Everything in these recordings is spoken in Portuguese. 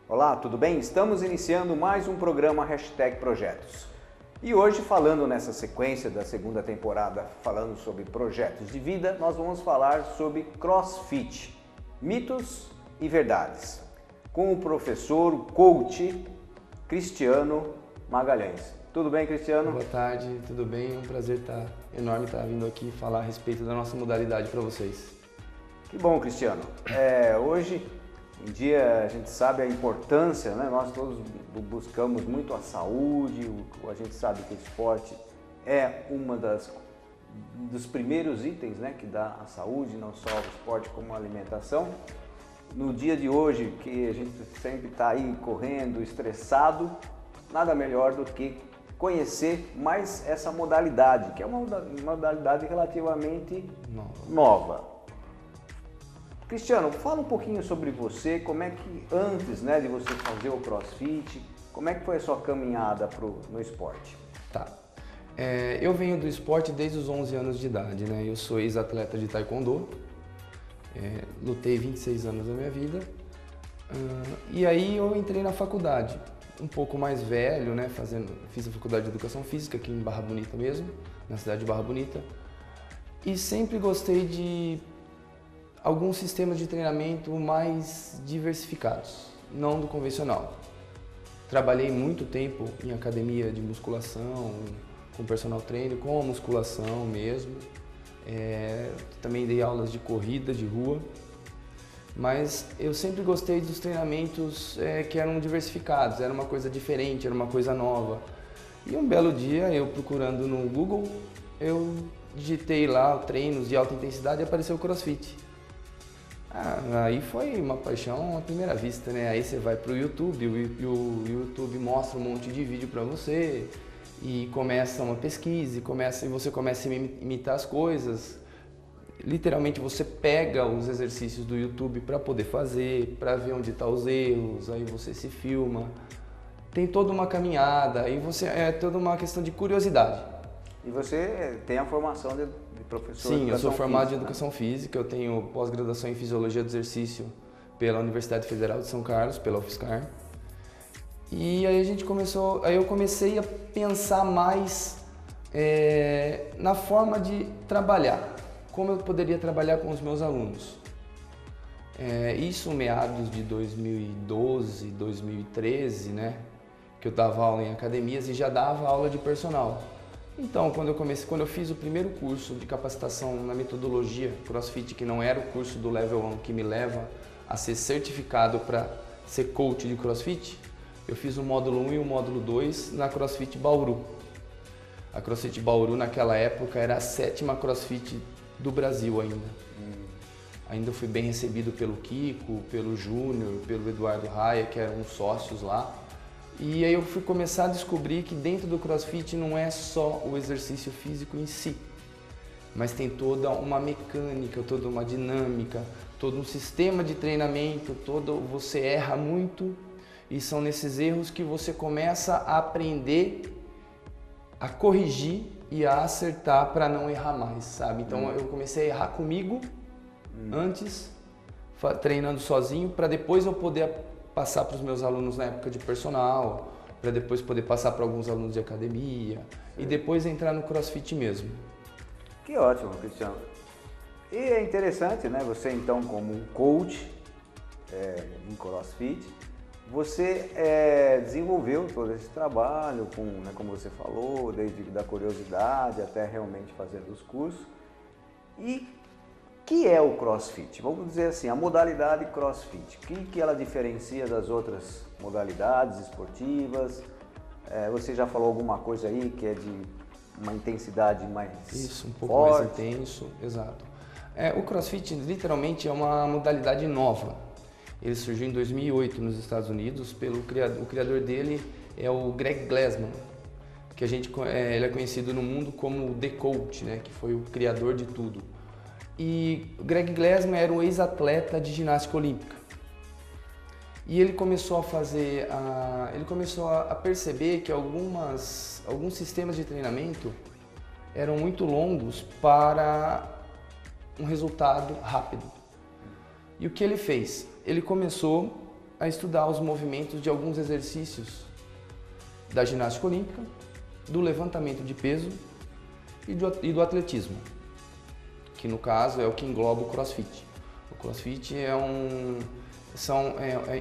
Olá, tudo bem? Estamos iniciando mais um programa Projetos. E hoje, falando nessa sequência da segunda temporada, falando sobre projetos de vida, nós vamos falar sobre CrossFit, mitos e verdades, com o professor, o coach Cristiano Magalhães. Tudo bem, Cristiano? Boa tarde, tudo bem? É um prazer enorme estar vindo aqui falar a respeito da nossa modalidade para vocês. Que bom, Cristiano. Hoje em dia a gente sabe a importância, né? Nós todos buscamos muito a saúde, a gente sabe que o esporte é dos primeiros itens, né, que dá a saúde, não só o esporte como a alimentação. No dia de hoje, que a gente sempre está aí correndo, estressado, nada melhor do que conhecer mais essa modalidade, que é uma modalidade relativamente nova. Cristiano, fala um pouquinho sobre você, como é que antes, né, de você fazer o CrossFit, como é que foi a sua caminhada no esporte? Tá. Eu venho do esporte desde os 11 anos de idade, né? Eu sou ex-atleta de Taekwondo, lutei 26 anos da minha vida, e aí eu entrei na faculdade, um pouco mais velho, né? Fiz a faculdade de Educação Física aqui em Barra Bonita mesmo, na cidade de Barra Bonita, e sempre gostei de alguns sistemas de treinamento mais diversificados, não do convencional. Trabalhei muito tempo em academia de musculação, com personal trainer, com a musculação mesmo. Também dei aulas de corrida, de rua, mas eu sempre gostei dos treinamentos que eram diversificados, era uma coisa diferente, era uma coisa nova. E um belo dia, eu procurando no Google, eu digitei lá treinos de alta intensidade e apareceu o CrossFit. Aí foi uma paixão à primeira vista, né? Aí você vai pro YouTube, o YouTube mostra um monte de vídeo para você e começa uma pesquisa e você começa a imitar as coisas. Literalmente você pega os exercícios do YouTube para poder fazer, para ver onde estão os erros, aí você se filma. Tem toda uma caminhada, aí é toda uma questão de curiosidade. E você tem a formação de professor de educação física? Sim, eu sou formado em né? Educação Física, eu tenho pós-graduação em Fisiologia do Exercício pela Universidade Federal de São Carlos, pela UFSCar. E aí eu comecei a pensar mais na forma de trabalhar, como eu poderia trabalhar com os meus alunos. Isso meados de 2012, 2013, né, que eu dava aula em academias e já dava aula de personal. Então, quando eu fiz o primeiro curso de capacitação na metodologia CrossFit, que não era o curso do Level 1 que me leva a ser certificado para ser coach de CrossFit, eu fiz o módulo 1 e o módulo 2 na CrossFit Bauru. A CrossFit Bauru naquela época era a 7ª CrossFit do Brasil ainda. Ainda fui bem recebido pelo Kiko, pelo Júnior, pelo Eduardo Raia, que eram sócios lá. E aí eu fui começar a descobrir que dentro do CrossFit não é só o exercício físico em si, mas tem toda uma mecânica, toda uma dinâmica, todo um sistema de treinamento, você erra muito e são nesses erros que você começa a aprender a corrigir e a acertar para não errar mais, sabe? Então eu comecei a errar comigo antes, treinando sozinho, para depois eu poder passar para os meus alunos na época de personal, para depois poder passar para alguns alunos de academia e depois entrar no CrossFit mesmo. Que ótimo, Cristiano. E é interessante, né? Você então como um coach em CrossFit, você desenvolveu todo esse trabalho, como você falou, desde da curiosidade até realmente fazer os cursos. E que é o CrossFit? Vamos dizer assim, a modalidade CrossFit. O que ela diferencia das outras modalidades esportivas? Você já falou alguma coisa aí que é de uma intensidade mais Isso, um pouco forte? mais intenso, exato. O CrossFit literalmente é uma modalidade nova. Ele surgiu em 2008 nos Estados Unidos, o criador dele é o Greg Glassman, que ele é conhecido no mundo como The Coach, né, que foi o criador de tudo. E o Greg Glassman era um ex-atleta de ginástica olímpica. E ele começou a perceber que alguns sistemas de treinamento eram muito longos para um resultado rápido. E o que ele fez? Ele começou a estudar os movimentos de alguns exercícios da ginástica olímpica, do levantamento de peso e do atletismo, que no caso é o que engloba o CrossFit. O CrossFit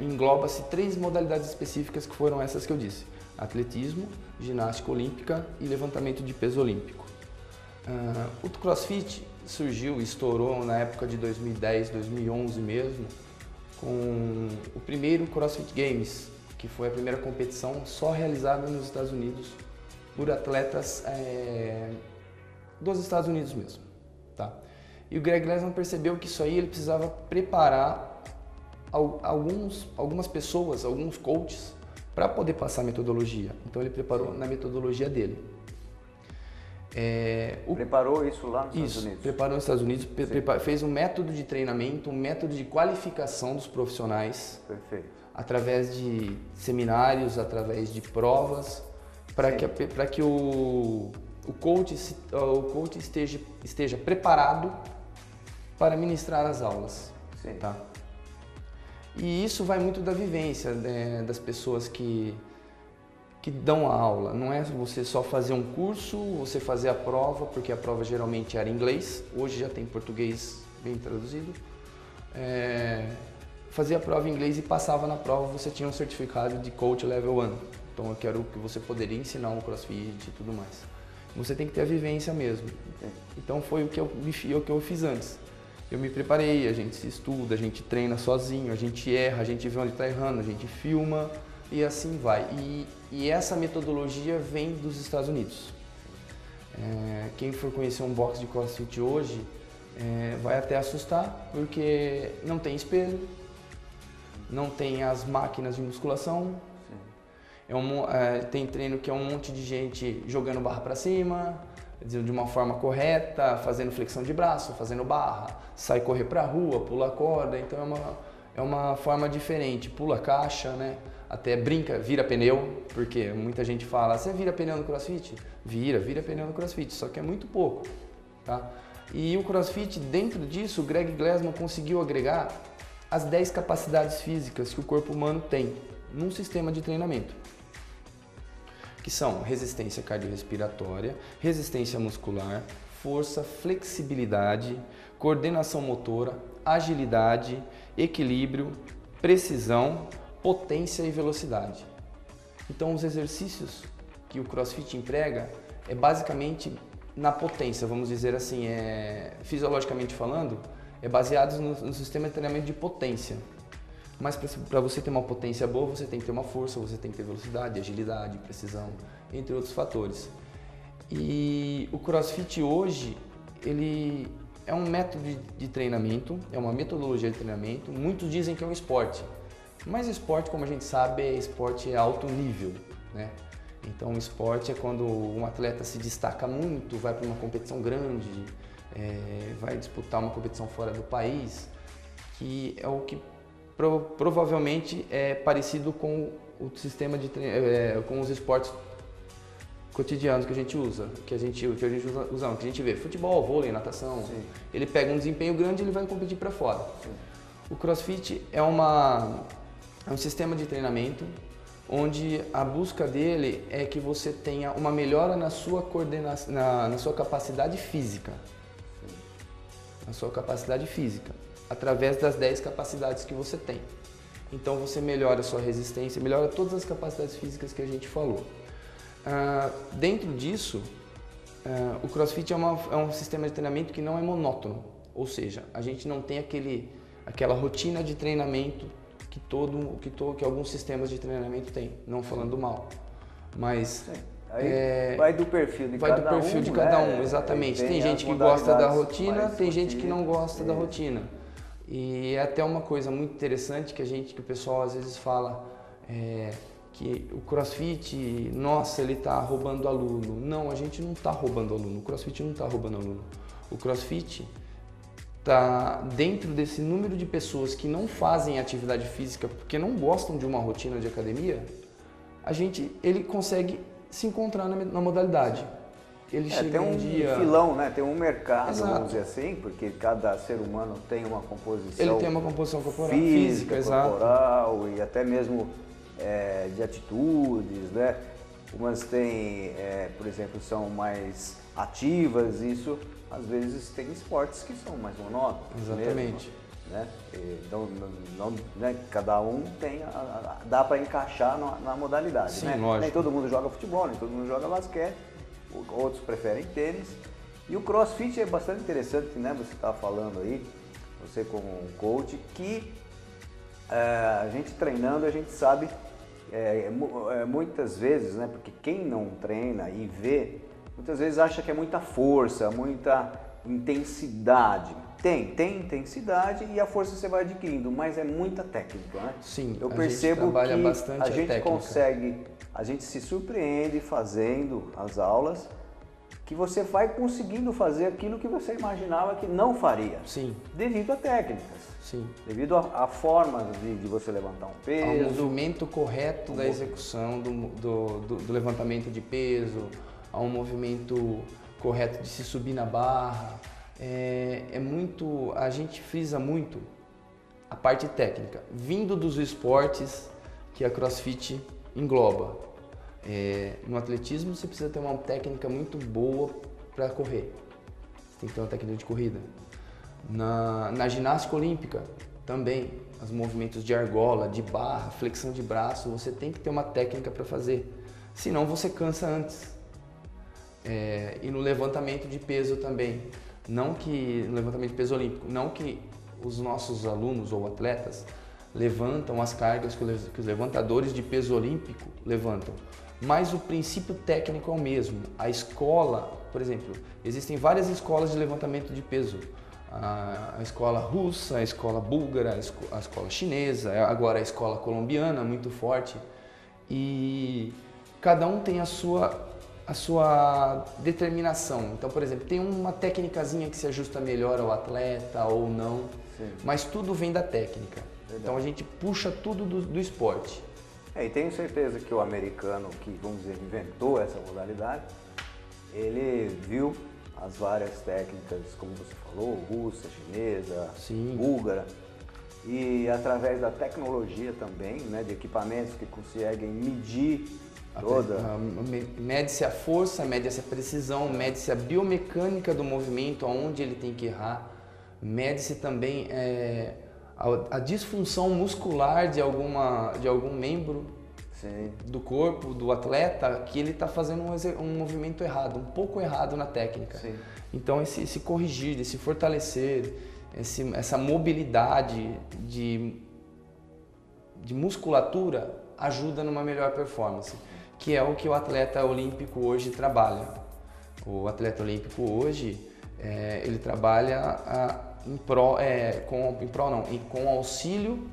engloba-se 3 modalidades específicas que foram essas que eu disse: atletismo, ginástica olímpica e levantamento de peso olímpico. O CrossFit surgiu e estourou na época de 2010, 2011 mesmo, com o primeiro CrossFit Games, que foi a primeira competição só realizada nos Estados Unidos por atletas dos Estados Unidos mesmo, tá? E o Greg Glassman percebeu que isso aí ele precisava preparar algumas pessoas, alguns coaches, para poder passar a metodologia. Então ele preparou na metodologia dele. Preparou isso lá nos Estados Unidos? Preparou nos Estados Unidos, fez um método de treinamento, um método de qualificação dos profissionais. Perfeito. Através de seminários, através de provas, para que o coach esteja preparado para ministrar as aulas. Sim. Tá? E isso vai muito da vivência das pessoas que dão a aula. Não é você só fazer um curso, você fazer a prova, porque a prova geralmente era em inglês, hoje já tem português bem traduzido. Fazia a prova em inglês e passava na prova, você tinha um certificado de Coach Level 1. Então eu quero que você poderia ensinar um CrossFit e tudo mais. Você tem que ter a vivência mesmo. Então foi o que eu fiz antes. Eu me preparei, a gente se estuda, a gente treina sozinho, a gente erra, a gente vê onde está errando, a gente filma e assim vai. E essa metodologia vem dos Estados Unidos. Quem for conhecer um box de CrossFit hoje vai até assustar, porque não tem espelho, não tem as máquinas de musculação. Tem treino que é um monte de gente jogando barra para cima, de uma forma correta, fazendo flexão de braço, fazendo barra, sai correr para a rua, pula corda. Então é uma forma diferente, pula caixa, né? Até brinca, vira pneu, porque muita gente fala: você vira pneu no CrossFit? Vira pneu no CrossFit, só que é muito pouco, tá? E o CrossFit, dentro disso, o Greg Glassman conseguiu agregar as 10 capacidades físicas que o corpo humano tem num sistema de treinamento, que são resistência cardiorrespiratória, resistência muscular, força, flexibilidade, coordenação motora, agilidade, equilíbrio, precisão, potência e velocidade. Então os exercícios que o CrossFit emprega é basicamente na potência, vamos dizer assim, fisiologicamente falando, é baseado no sistema de treinamento de potência. Mas para você ter uma potência boa, você tem que ter uma força, você tem que ter velocidade, agilidade, precisão, entre outros fatores. E o CrossFit hoje, ele é um método de treinamento, é uma metodologia de treinamento. Muitos dizem que é um esporte, mas esporte, como a gente sabe, esporte é alto nível, né? Então o esporte é quando um atleta se destaca muito, vai para uma competição grande, vai disputar uma competição fora do país, que é o que provavelmente é parecido com o sistema de com os esportes cotidianos que a gente usa, que a gente vê futebol, vôlei, natação. Sim. Ele pega um desempenho grande e ele vai competir para fora. Sim. O CrossFit é um sistema de treinamento onde a busca dele é que você tenha uma melhora na sua coordenação, na sua capacidade física. Sim. Na sua capacidade física, através das 10 capacidades que você tem. Então você melhora a sua resistência, melhora todas as capacidades físicas que a gente falou. Dentro disso, o CrossFit é um sistema de treinamento que não é monótono, ou seja, a gente não tem aquela rotina de treinamento que alguns sistemas de treinamento têm, não falando mal, mas vai do perfil de cada um. Vai do perfil de cada um, exatamente. Tem gente que gosta da rotina, tem gente que não gosta da rotina. E é até uma coisa muito interessante que o pessoal às vezes fala que o CrossFit, nossa, ele está roubando aluno. Não, a gente não está roubando aluno. O CrossFit não está roubando aluno. O CrossFit está dentro desse número de pessoas que não fazem atividade física porque não gostam de uma rotina de academia. Ele consegue se encontrar na modalidade. ele chega tem um um dia... filão, né? Tem um mercado, Exato. vamos dizer assim, porque cada ser humano tem uma composição Ele tem uma composição corporal, física, exato. corporal e até mesmo de atitudes, né? Umas têm, por exemplo, são mais ativas, isso às vezes tem esportes que são mais monótonos. Exatamente. Mesmo, né? Então, né? Cada um tem, dá para encaixar na modalidade. Sim, né? lógico. Nem todo mundo joga futebol, nem todo mundo joga basquete, outros preferem tênis. E o CrossFit é bastante interessante, né? Você estava falando aí, você como um coach, que a gente treinando, a gente sabe muitas vezes, né? Porque quem não treina e vê, muitas vezes acha que é muita força, muita intensidade. Tem intensidade e a força você vai adquirindo, mas é muita técnica, né? Sim, eu a percebo gente trabalha que bastante a gente técnica. consegue, a gente se surpreende fazendo as aulas, que você vai conseguindo fazer aquilo que você imaginava que não faria. Sim. Devido a técnicas. Sim. Devido à forma de você levantar um peso. Ao movimento correto da execução do levantamento de peso, ao movimento correto de se subir na barra. A gente frisa muito a parte técnica, vindo dos esportes que a CrossFit engloba. No atletismo você precisa ter uma técnica muito boa para correr, você tem que ter uma técnica de corrida. Na ginástica olímpica também, os movimentos de argola, de barra, flexão de braço, você tem que ter uma técnica para fazer, senão você cansa antes. E no levantamento de peso também, no levantamento de peso olímpico, não que os nossos alunos ou atletas levantam as cargas que os levantadores de peso olímpico levantam, mas o princípio técnico é o mesmo. A escola, por exemplo, existem várias escolas de levantamento de peso, a escola russa, a escola búlgara, a escola chinesa, agora a escola colombiana, muito forte, e cada um tem a sua determinação. Então, por exemplo, tem uma técnicazinha que se ajusta melhor ao atleta ou não. Sim. Mas tudo vem da técnica. Verdade. Então a gente puxa tudo do esporte. E tenho certeza que o americano que, vamos dizer, inventou essa modalidade, ele viu as várias técnicas, como você falou, russa, chinesa, sim, búlgara, e através da tecnologia também, né, de equipamentos que conseguem medir mede-se a força, mede-se a precisão, mede-se a biomecânica do movimento, aonde ele tem que errar, mede-se também a disfunção muscular de algum membro, sim, do corpo, do atleta, que ele está fazendo um movimento errado, um pouco errado na técnica. Sim. Então esse corrigir, esse fortalecer, essa mobilidade de musculatura ajuda numa melhor performance, que é o que o atleta olímpico hoje trabalha. O atleta olímpico hoje, ele trabalha com auxílio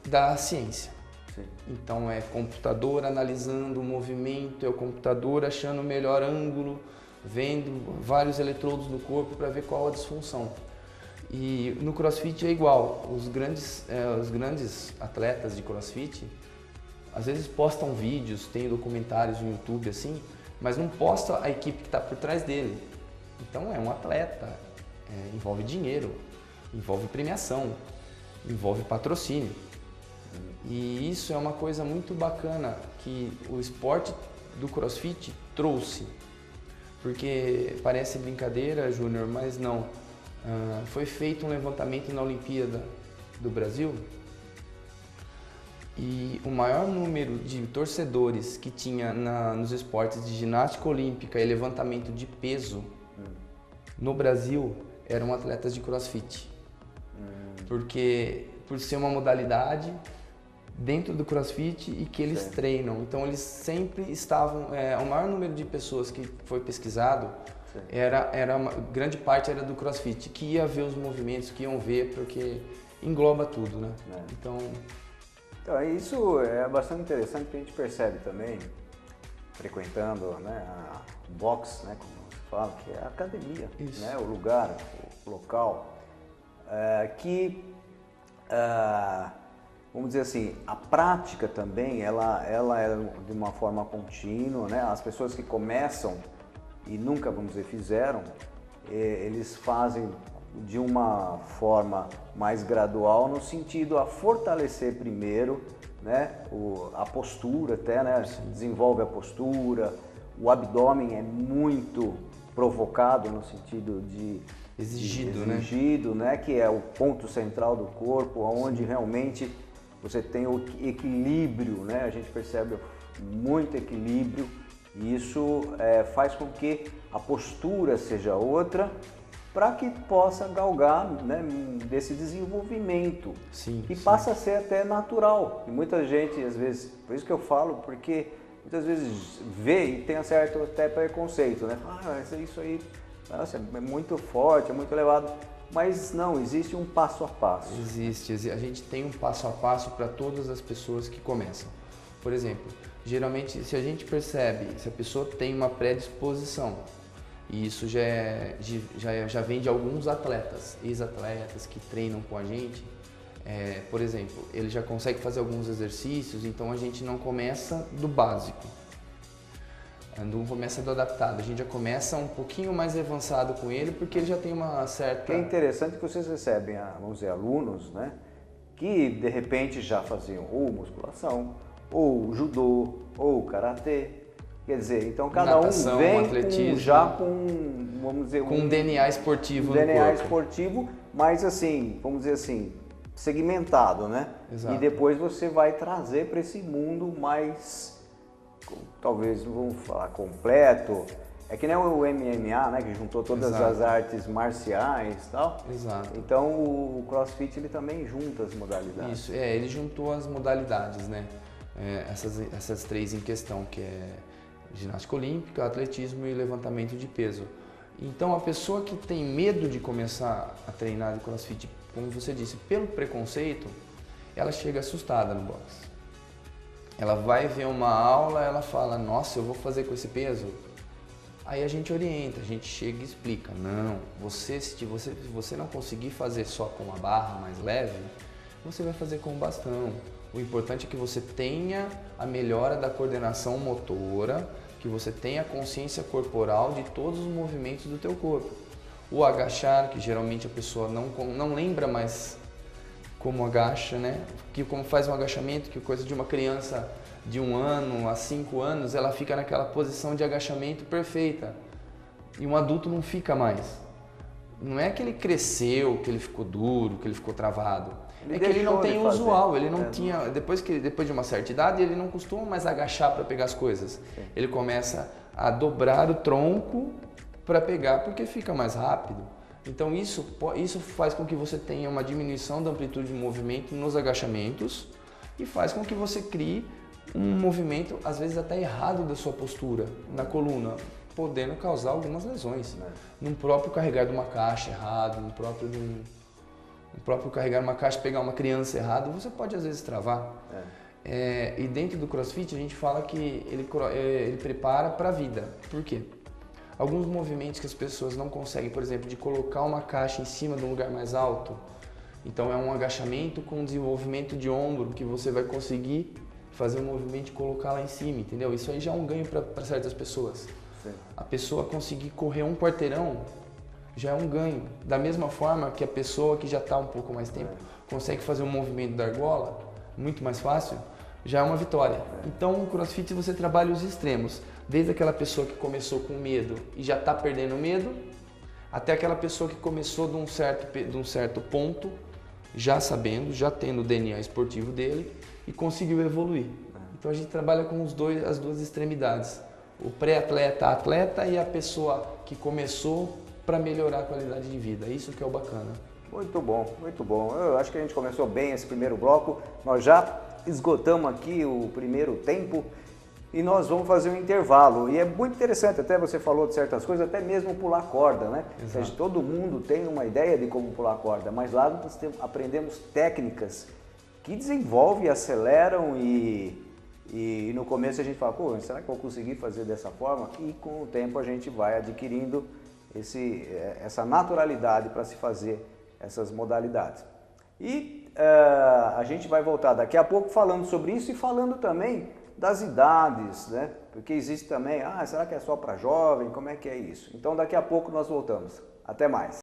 da ciência. Sim. Então é computador analisando o movimento, é o computador achando o melhor ângulo, vendo vários eletrodos no corpo para ver qual a disfunção. E no CrossFit é igual, os grandes atletas de CrossFit às vezes postam vídeos, tem documentários no YouTube assim, mas não posta a equipe que está por trás dele. Então é um atleta, envolve dinheiro, envolve premiação, envolve patrocínio. E isso é uma coisa muito bacana que o esporte do CrossFit trouxe. Porque parece brincadeira, Júnior, mas não. Foi feito um levantamento na Olimpíada do Brasil e o maior número de torcedores que tinha nos esportes de ginástica olímpica e levantamento de peso no Brasil eram atletas de CrossFit. Porque por ser uma modalidade dentro do CrossFit e que eles treinam, então eles sempre estavam, o maior número de pessoas que foi pesquisado grande parte era do CrossFit, que ia ver os movimentos, que iam ver, porque engloba tudo, né? Então isso é bastante interessante, que a gente percebe também, frequentando, né, a box, né, como se fala, que é a academia, né, o lugar, o local, vamos dizer assim, a prática também, ela é de uma forma contínua, né? As pessoas que começam e nunca, vamos dizer, fizeram, eles fazem de uma forma mais gradual, no sentido a fortalecer primeiro, né, a postura até, né, desenvolve a postura, o abdômen é muito provocado no sentido de exigido, né, que é o ponto central do corpo, onde realmente você tem o equilíbrio, né, a gente percebe muito equilíbrio, e isso faz com que a postura seja outra, para que possa galgar, né, desse desenvolvimento, que passa a ser até natural. E muita gente, às vezes, por isso que eu falo, porque muitas vezes vê e tem um certo até preconceito, né? Isso aí, nossa, é muito forte, é muito elevado. Mas não, existe um passo a passo. Existe, a gente tem um passo a passo para todas as pessoas que começam. Por exemplo, geralmente se a gente percebe, se a pessoa tem uma predisposição, e isso já vem de alguns atletas, ex-atletas que treinam com a gente. Por exemplo, ele já consegue fazer alguns exercícios, então a gente não começa do básico, não começa do adaptado, a gente já começa um pouquinho mais avançado com ele, porque ele já tem uma certa... É interessante que vocês recebem, vamos dizer, alunos, né, que de repente já faziam ou musculação, ou judô, ou karatê. Quer dizer, então cada natação, um vem atletismo, vamos dizer, com um DNA esportivo no DNA corpo. esportivo, mas assim, vamos dizer assim, segmentado, né? Exato. E depois você vai trazer para esse mundo mais, talvez, vamos falar, completo. É que nem o MMA, né? Que juntou todas as artes marciais e tal. Exato. Então o CrossFit ele também junta as modalidades. Isso, ele juntou as modalidades, né? Essas três em questão, que é ginástica olímpica, atletismo e levantamento de peso. Então a pessoa que tem medo de começar a treinar de CrossFit, como você disse, pelo preconceito, ela chega assustada no box. Ela vai ver uma aula, ela fala, nossa, eu vou fazer com esse peso? Aí a gente orienta, a gente chega e explica, não, se você não conseguir fazer só com uma barra mais leve, você vai fazer com um bastão. O importante é que você tenha a melhora da coordenação motora, que você tenha a consciência corporal de todos os movimentos do teu corpo. O agachar, que geralmente a pessoa não lembra mais como agacha, né? Como faz um agachamento, que coisa de uma criança de 1 ano a 5 anos, ela fica naquela posição de agachamento perfeita. E um adulto não fica mais. Não é que ele cresceu, que ele ficou duro, que ele ficou travado. É que ele não tem o usual, ele não tinha, depois de uma certa idade, ele não costuma mais agachar para pegar as coisas. Sim. Ele começa a dobrar o tronco para pegar, porque fica mais rápido. Então isso faz com que você tenha uma diminuição da amplitude de movimento nos agachamentos e faz com que você crie um movimento, às vezes até errado da sua postura na coluna, podendo causar algumas lesões. No próprio carregar de uma caixa errado, no próprio carregar uma caixa e pegar uma criança errado, você pode às vezes travar. E dentro do CrossFit a gente fala que ele prepara para a vida. Por quê? Alguns movimentos que as pessoas não conseguem, por exemplo, de colocar uma caixa em cima de um lugar mais alto. Então é um agachamento com desenvolvimento de ombro que você vai conseguir fazer um movimento e colocar lá em cima, entendeu? Isso aí já é um ganho para certas pessoas. Sim. A pessoa conseguir correr 1 quarteirão já é um ganho. Da mesma forma que a pessoa que já está um pouco mais tempo consegue fazer um movimento da argola muito mais fácil, já é uma vitória. Então, no CrossFit você trabalha os extremos. Desde aquela pessoa que começou com medo e já está perdendo medo, até aquela pessoa que começou de um certo ponto, já sabendo, já tendo o DNA esportivo dele e conseguiu evoluir. Então a gente trabalha com as duas extremidades. O pré-atleta, atleta e a pessoa que começou para melhorar a qualidade de vida. Isso que é o bacana. Muito bom, muito bom. Eu acho que a gente começou bem esse primeiro bloco. Nós já esgotamos aqui o primeiro tempo e nós vamos fazer um intervalo. E é muito interessante, até você falou de certas coisas, até mesmo pular corda, né? Ou seja, todo mundo tem uma ideia de como pular corda, mas lá nós aprendemos técnicas que desenvolvem, aceleram e no começo a gente fala, pô, será que eu vou conseguir fazer dessa forma? E com o tempo a gente vai adquirindo essa naturalidade para se fazer essas modalidades. E a gente vai voltar daqui a pouco falando sobre isso e falando também das idades, né? Porque existe também, será que é só para jovem? Como é que é isso? Então daqui a pouco nós voltamos. Até mais.